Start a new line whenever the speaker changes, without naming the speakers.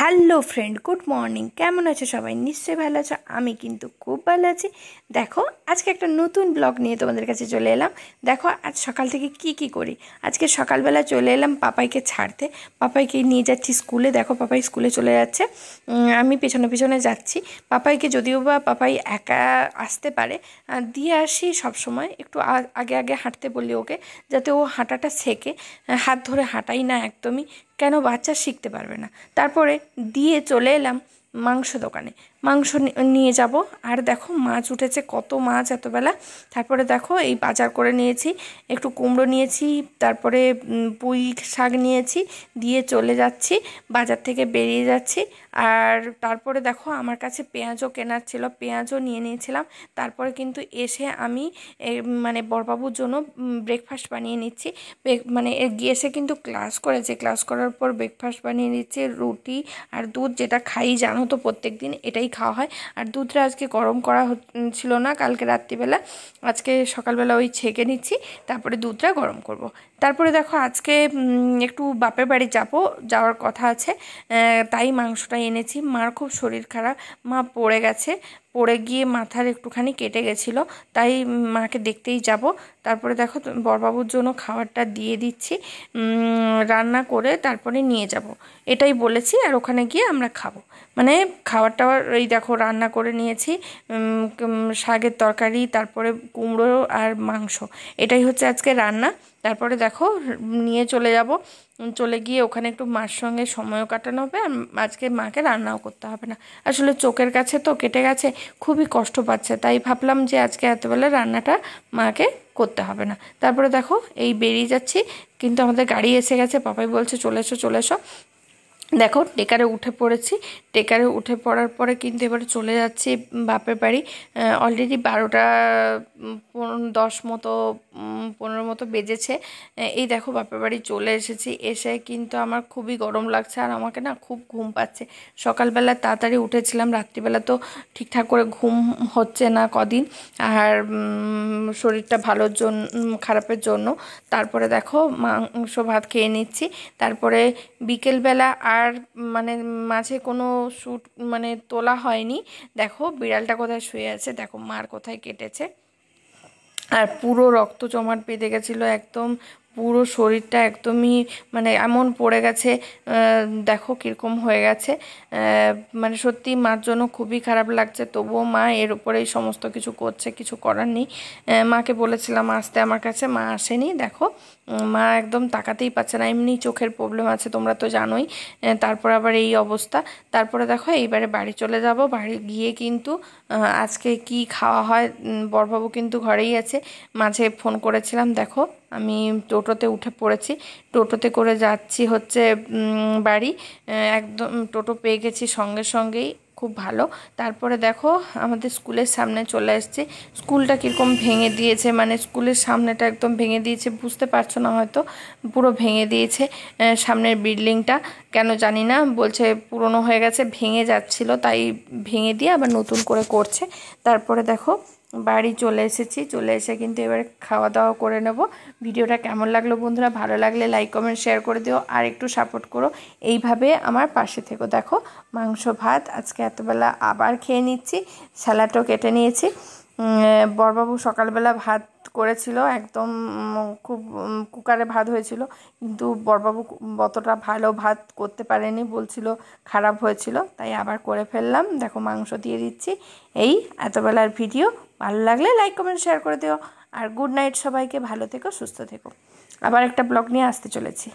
Hello friend, good morning. কেমন আছো সবাই? নিশ্চয়ই ভালো আছো। আমি কিন্তু খুব ভালো আছি। দেখো, আজকে একটা নতুন ব্লগ নিয়ে তোমাদের কাছে চলে এলাম। দেখো আজ সকাল থেকে কি করি। আজকে সকালবেলা চলে এলাম পাপাইকে ছাড়তে। পাপাইকে নিয়ে যাচ্ছি স্কুলে। দেখো পাপাই স্কুলে চলে যাচ্ছে, আমি পেছনে পেছনে যাচ্ছি। পাপাইকে যদিও বা পাপাই একা আসতে পারে, দিয়ে আসি সব সময়। একটু আগে আগে হাঁটতে বলি ওকে, যাতে ও হাঁটাটা শেখে। হাত ধরে হাঁটাই না একদমই, কেন বাচ্চা শিখতে পারবে না। তারপরে দিয়ে চলে এলাম মাংস দোকানে। মাংস নিয়ে যাব। আর দেখো মাছ উঠেছে, কত মাছ এতবেলা। তারপরে দেখো এই বাজার করে নিয়েছি, একটু কুমড়ো নিয়েছি, তারপরে পুঁই শাক নিয়েছি, দিয়ে চলে যাচ্ছি, বাজার থেকে বেরিয়ে যাচ্ছি। আর তারপরে দেখো আমার কাছে পেঁয়াজও কেনার ছিল, পেঁয়াজও নিয়ে নিয়েছিলাম। তারপরে কিন্তু এসে আমি মানে বড়বাবুর জন্য ব্রেকফাস্ট বানিয়ে নিচ্ছি। মানে এসে কিন্তু ক্লাস করেছে, ক্লাস করার পর ব্রেকফাস্ট বানিয়ে নিচ্ছে, রুটি আর দুধ, যেটা খাই জানো তো প্রত্যেক দিন এটাই খাওয়া হয়। আর দুধটা আজকে গরম করা ছিল না কালকে রাত্রিবেলা, আজকে সকালবেলা ওই ছেঁকে নিচ্ছি, তারপরে দুধটা গরম করব। তারপরে দেখো আজকে একটু বাপের বাড়ি যাওয়ার কথা আছে, তাই মাংসটা এনেছি। মার খুব শরীর খারাপ, মা পড়ে গেছে, পড়ে গিয়ে মাথার একটুখানি কেটে গেছিলো, তাই মাকে দেখতেই যাব। তারপরে দেখো বড়বাবুর জন্য খাবারটা দিয়ে দিচ্ছি, রান্না করে তারপরে নিয়ে যাব, এটাই বলেছি। আর ওখানে গিয়ে আমরা খাবো, মানে খাবার টাবার এই দেখো রান্না করে নিয়েছি, শাকের তরকারি, তারপরে কুমড়ো আর মাংস, এটাই হচ্ছে আজকে রান্না। তারপরে দেখো নিয়ে চলে যাব, চলে গিয়ে ওখানে একটু মার সঙ্গে সময়ও কাটানো হবে। আর আজকে মাকে রান্নাও করতে হবে না, আসলে চোখের কাছে তো কেটে গেছে, খুবই কষ্ট পাচ্ছে, তাই ভাবলাম যে আজকে এতবেলা রান্নাটা মাকে করতে হবে না। তারপরে দেখো এই বেরিয়ে যাচ্ছি, কিন্তু আমাদের গাড়ি এসে গেছে। পাপাই বলছে চলে এসো চলে এসো। দেখো টেকারে উঠে পড়েছি, টেকারে উঠে পড়ার পরে কিন্তু এবারে চলে যাচ্ছি বাপের বাড়ি। অলরেডি 12টা 10 মতো 15 মতো বেজেছে। এই দেখো বাপের বাড়ি চলে এসেছি। এসে কিন্তু আমার খুবই গরম লাগছে, আর আমাকে না খুব ঘুম পাচ্ছে। সকালবেলা তাড়াতাড়ি উঠেছিলাম, রাত্রিবেলা তো ঠিকঠাক করে ঘুম হচ্ছে না কদিন, আর শরীরটা ভালোর জন্য খারাপের জন্য। তারপরে দেখো মাংস ভাত খেয়ে নিচ্ছি। তারপরে বিকেলবেলা আর মানে মাঝে কোনো শ্যুট মানে তোলা হয়নি। দেখো বিড়ালটা কোথায় শুয়ে আছে, দেখো মার কোথায় কেটেছে, আর পুরো রক্ত জমাট বেঁধে গেছিলো একদম, পুরো শরীরটা একদমই মানে এমন পড়ে গেছে, দেখো কীরকম হয়ে গেছে। মানে সত্যি মার জন্য খুবই খারাপ লাগছে, তবুও মা এর উপরেই সমস্ত কিছু করছে, কিছু করার নেই। মাকে বলেছিলাম আসতে আমার কাছে, মা আসেনি। দেখো মা একদম তাকাতেই পাচ্ছে না, এমনি চোখের প্রবলেম আছে তোমরা তো জানোই, তারপর আবার এই অবস্থা। তারপরে দেখো এইবারে বাড়ি চলে যাব। বাড়ি গিয়ে কিন্তু আজকে কি খাওয়া হয়, বড়বাবু কিন্তু ঘরেই আছে, মাঝে ফোন করেছিলাম। দেখো আমি টোটোতে উঠে পড়েছি, টোটোতে করে যাচ্ছি হচ্ছে বাড়ি। একদম টোটো পেয়ে গেছি সঙ্গে সঙ্গেই, খুব ভালো। তারপরে দেখো আমাদের স্কুলের সামনে চলে এসেছি। স্কুলটা কীরকম ভেঙে দিয়েছে, মানে স্কুলের সামনেটা একদম ভেঙে দিয়েছে, বুঝতে পারছো না হয়তো, পুরো ভেঙে দিয়েছে। সামনের বিল্ডিংটা কেন জানি না, বলছে পুরনো হয়ে গেছে, ভেঙে যাচ্ছিল, তাই ভেঙে দিয়ে আবার নতুন করে করছে। তারপরে দেখো বাড়ি চলে এসেছি, চলে এসে কিন্তু এবারে খাওয়া দাওয়া করে নেব। ভিডিওটা কেমন লাগলো বন্ধুরা? ভালো লাগলে লাইক কমেন্ট শেয়ার করে দিও, আর একটু সাপোর্ট করো, এইভাবে আমার পাশে থেকো। দেখো মাংস ভাত আজকে এতবেলা আবার খেয়ে নিচ্ছি, স্যালাডও কেটে নিয়েছি। বড়বাবু সকালবেলা ভাত করেছিল, একদম খুব কুকারে ভাত হয়েছিল, কিন্তু বড়বাবু অতটা ভালো ভাত করতে পারেনি, বলছিল খারাপ হয়েছিল, তাই আবার করে ফেললাম। দেখো মাংস দিয়ে দিচ্ছি। এই এতবেলার ভিডিও ভালো লাগলে লাইক কমেন্ট শেয়ার করে দিও, আর গুড নাইট সবাইকে, ভালো থেকো সুস্থ থেকো। আবার একটা ব্লগ নিয়ে আসতে চলেছি।